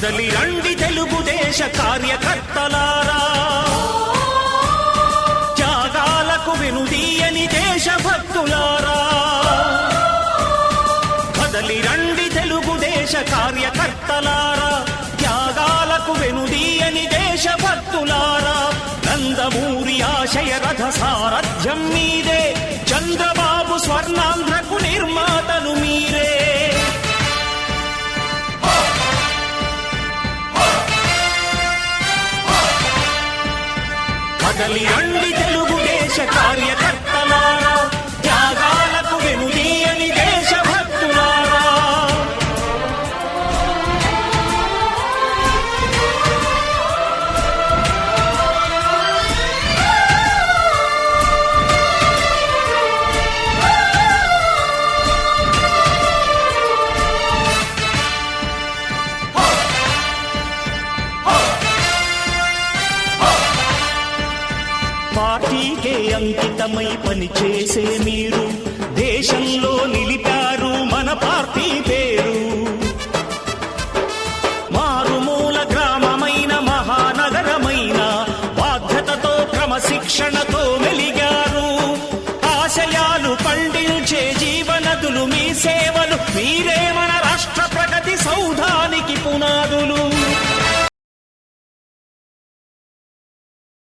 కదలి రండి తెలుగుదేశ కార్యకర్తలారా, త్యాగాలకు వెనుదీయని దేశభక్తులారా. కదలి రండి తెలుగుదేశ కార్యకర్తలారా, త్యాగాలకు వెనుదీయని దేశభక్తులారా. నందమూరి ఆశయ రథ సారథ్యం మీదే, చంద్రబాబు స్వర్ణాంధ్రకు నిర్మాతలు మీరే. కదలి రండి తెలుగుదేశ కార్యకర్తలారా, త్యాగాలకు వెనుదీయని దేశభక్తులారా. పార్టీకే అంకితమై పనిచేసే మీరు దేశంలో నిలిపారు మన పార్టీ పేరు. మారుమూల గ్రామమైన మహానగరమైన బాధ్యతతో క్రమశిక్షణతో మెలిగారు. ఆశయాలు పండించే జీవనదులు మీ సేవలు మీరే